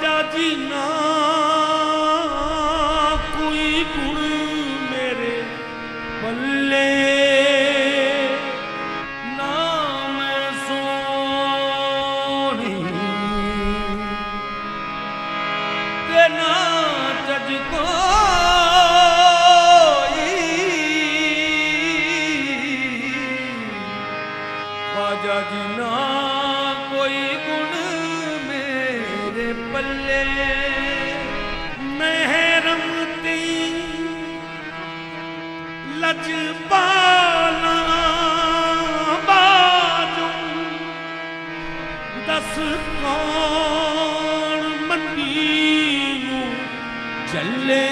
ख्वाजा जी ना कोई गुण मेरे पल्ले ना मैं सोनी ते ना जज को ख्वाजा जी ना कोई गुण मेरे पल्ले महरमती लजपाला बाजू दस कौन मंदी नूं चले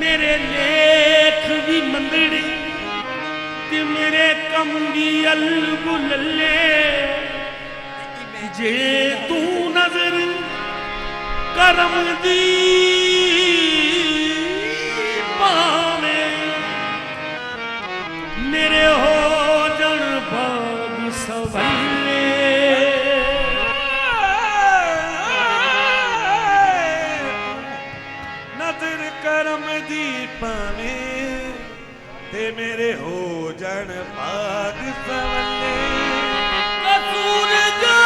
मेरे लेख भी मंदड़ी ते मेरे कम भी अलगुलले जे तू नजर करम दी पावे मेरे हो जन भाग सवले नजर करम दी पावे ते मेरे हो जन भाग सवले कसूर जा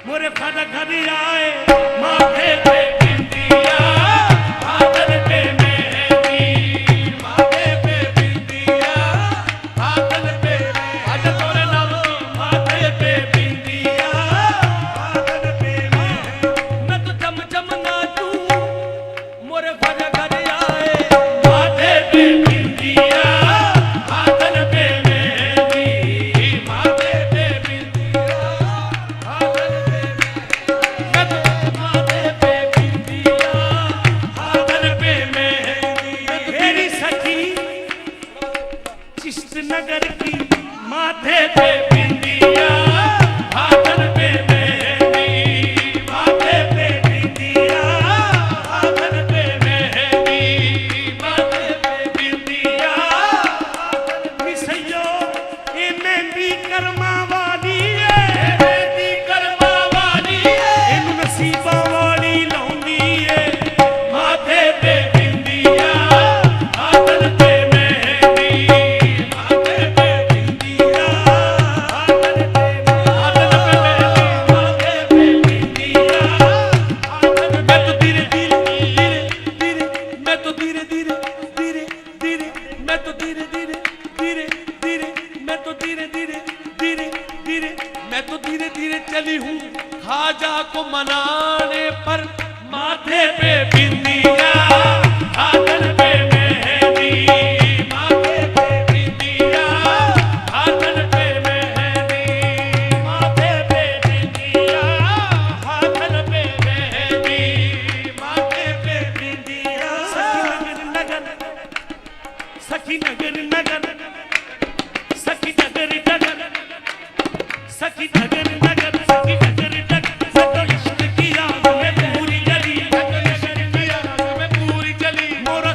मोरे फद घर आए माथे पे बिंदिया हाथन पे मेहंदी माथे पे बिंदिया हाथन पे आज तोरे नाम माथे पे बिंदिया हाथन पे मैं तो चम चम नाचू मोरे फद घर आए माथे पे बिंदिया हाथन पे मेहंदी माथे पे बिंदिया हाथन पे मैं तो माथे पे बिंदिया हाथन पे मेहंदी तेरी सखी चिश्त नगर की माथे पे बिंदिया हाथन पे मेहंदी माथे पे बिंदिया हाथन पे मेहंदी माथे पे बिंदिया मिसैयो ए मेहंदी कर्मा वाली है मेहंदी कर्मा वाली है इन नसीबा वाली लाउंदी है माथे पे बिंदिया हाथन पे मेहंदी माथे पे बिंदिया हाथन पे बिंदिया मैं तो धीरे धीरे धीरे मैं तो धीरे धीरे धीरे धीरे मैं तो धीरे धीरे धीरे धीरे मैं तो धीरे धीरे धीरे धीरे मैं तो धीरे धीरे चली हूँ खाजा को मनाने पर माथे पे बिंदिया हाथन पे मेहंदी माथे पे बिंदिया हाथन पे मेहंदी माथे पे बिंदिया हाथन पे मेहंदी माथे पे बिंदिया सखी नगर नगर सखी नगर नगर सखी नगर नगर सखी नगर नगर सतो इश्क की आग में पूरी जली सतो इश्क की आग में पूरी जली मोरा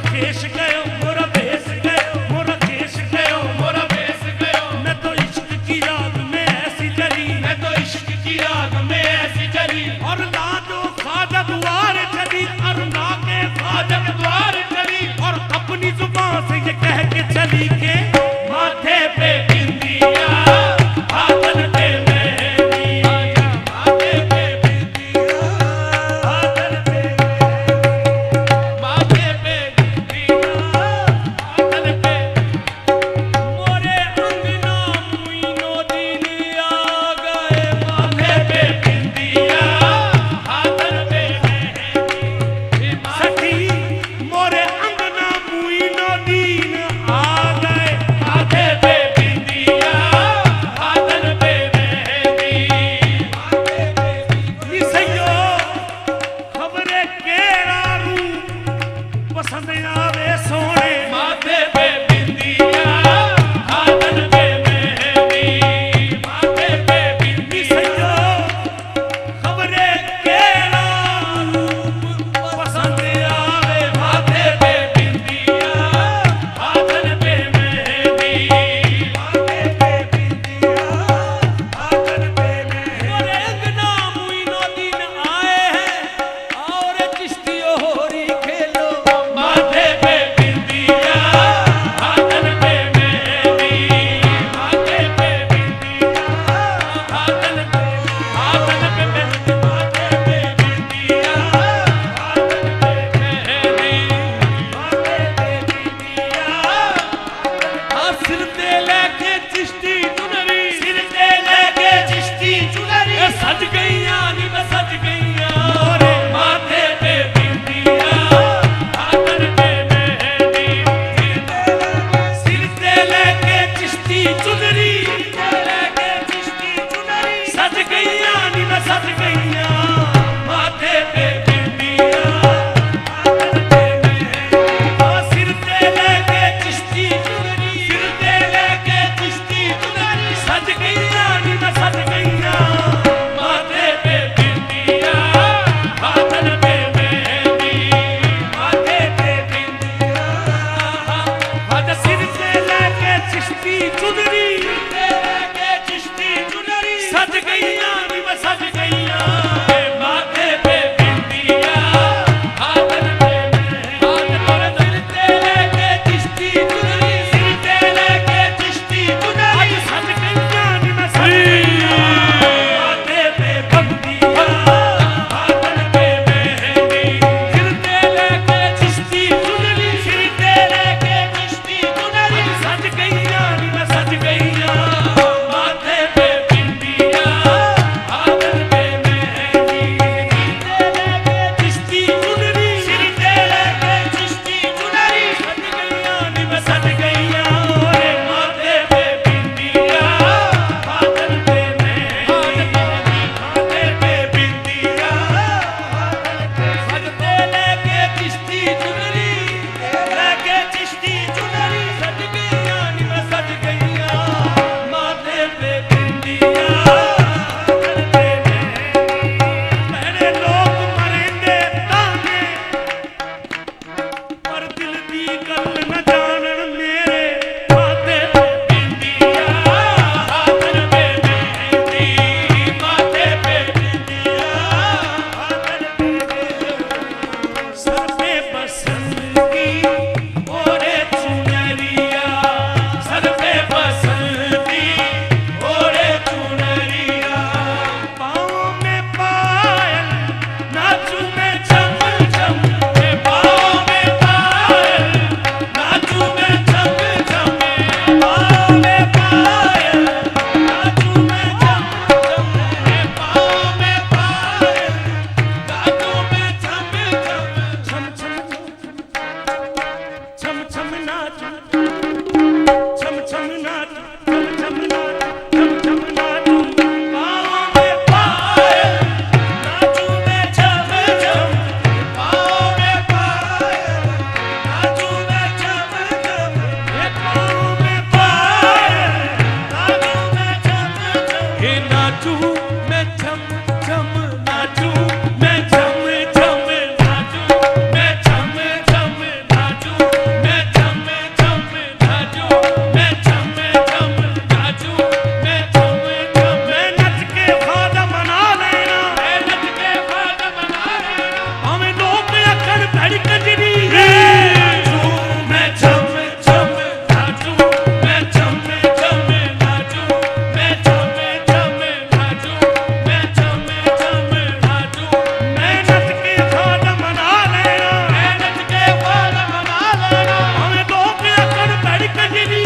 छम नाचूं, मैं छम छम नाचूं, मैं छम छम नाचूं, मैं छम छम नाचूं, मैं छम छम नाचूं, मैं छम छम। मैं नच के फायदा मना लेना, मैं नच के फायदा मना लेना, हमें लोग अखर भड़ कजरी नाचूं, मैं छम छम नाचूं, मैं छम छम नाचूं, मैं छम छम नाचूं, मैं छम छम नाचूं। मैं नच के फायदा मना लेना, मैं नच के फायदा मना लेना, हमें लोग अखर भड़ कजरी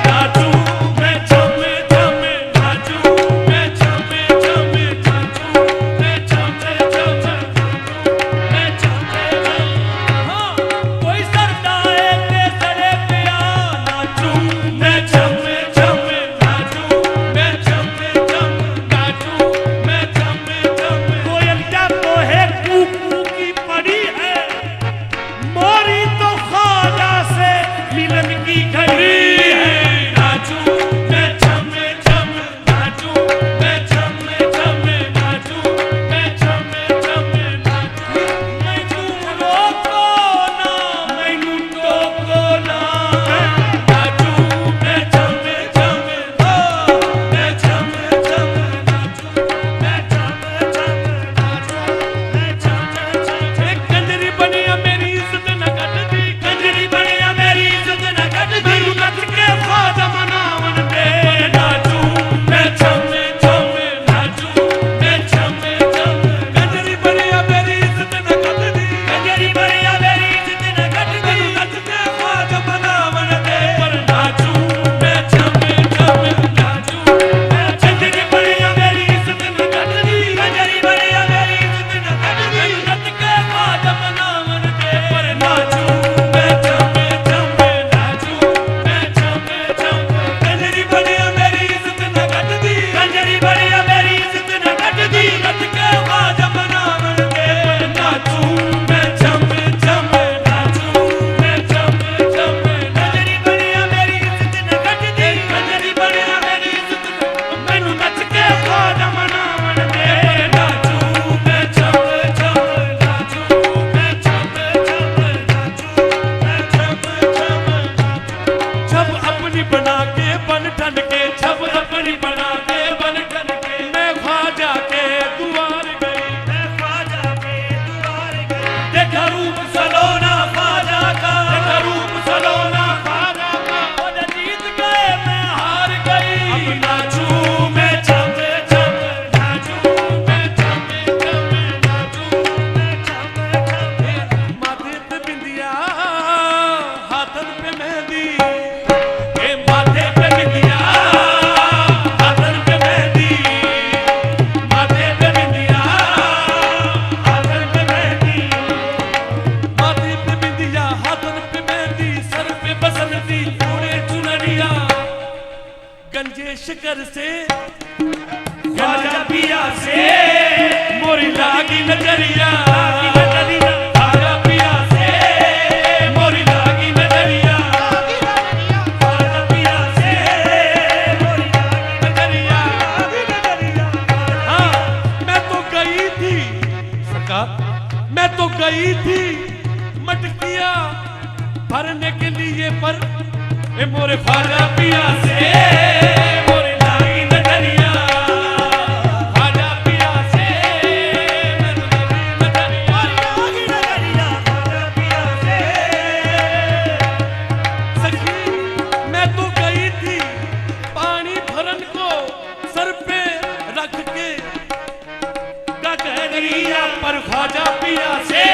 नाचूं, मैं छम छम नाचूं, मैं छम छम नाचूं, मैं छम छम मैं छम छम। हाँ कोई सरदा है ते सरे पिया नाचूं, मैं छम छम नाचूं, मैं छम छम नाचूं, मैं छम छम। कोयलिया तो है कूकू की पड़ी है, मोरी तो ख्वाजा से मिलन की घड़ी है नाचूं, मैं छम छम नाचूं, मैं छम छम नाचूं, मैं छम छम नाचूं। मैनू रोको ना, मैनू टोको ना, नाचूं, मैं छम छम मैं छम छम नाचूं, मैं छम छम नाचूं, मैं छम छम। एक कंजरी बनिया मेरी इज्जत न कटदी, कंजरी बनिया मेरी इज्जत न कटदी, मैनू नच के ख्वाजा मनावन दे नाचूं, मैं छम छम नाचूं, मैं छम छम। कंजरी बनिया मेरी इज्जत न कटदी, कंजरी बनिया मेरी इज्जत न कटदी, मैनू नच के ख्वाजा मनावन दे पर नाचूं, मैं छम छम नाचूं, मैं कंजरी बनिया मेरी इज्जत न कटदी, कंजरी बनिया मेरी इज्जत न कटदी, मैनू नच के ख्वाजा मनावन दे पर नाचूं, मैं छम छम नाचूं, मैं छम छम। कंजरी बनिया मेरी इज्जत न कटदी, कंजरी बनिया मेरी इज्जत न कटदी, नच के ख्वाजा मनावन दे पर नाचूं, मैं छम छम नाचूं, मैं छम छम। कंजरी बनिया मेरी इज्जत न कटदी, कंजरी बनिया मेरी इज्जत न, मैनू नच के ख्वाजा मनावन दे पर नाचूं, मैं छम छम नाचूं, मैं छम छम नाचूं, मैं छम छम नाचूं। छब अपनी बना के बन ठन के, छब अपनी बना के बन ठन के, मैं ख्वाजा के द्वार गई, मैं ख्वाजा के द्वार गई। देखा रूप सलोना ख्वाजा का, देखा रूप सलोना ख्वाजा का, ख्वाजा जीत गए मैं हार गई। अब नाचूं मैं छम छम नाचूं, मैं छम छम नाचूं, मैं छम छम। माथे पे बिंदिया हाथन पे मेहंदी, ए माथे पे बिंदिया हाथन पे मेहंदी, माथे पे बिंदिया हाथन पे मेहंदी, माथे पे बिंदिया हाथन पे मेहंदी, सर पे बसंती पूरे चुनरिया। गंजे शिकर से ख्वाजा पिया से मोरी लागी नजरिया, ख्वाजा पिया से मोरी लागी नजरिया, ख्वाजा पिया से मोरी लागी नजरिया। हाँ मैं तो गई थी सरकार, मैं तो गई थी मटकिया भरने के लिए, पर ए मोरे ख्वाजा पिया से मोरी लागी नजरिया, ख्वाजा पिया से मोरी लागी नजरिया, लागी नजरिया, ख्वाजा पिया से। सखी मैं तो गई थी पानी भरन को सर पे रख के गगरिया, पर ख्वाजा पिया से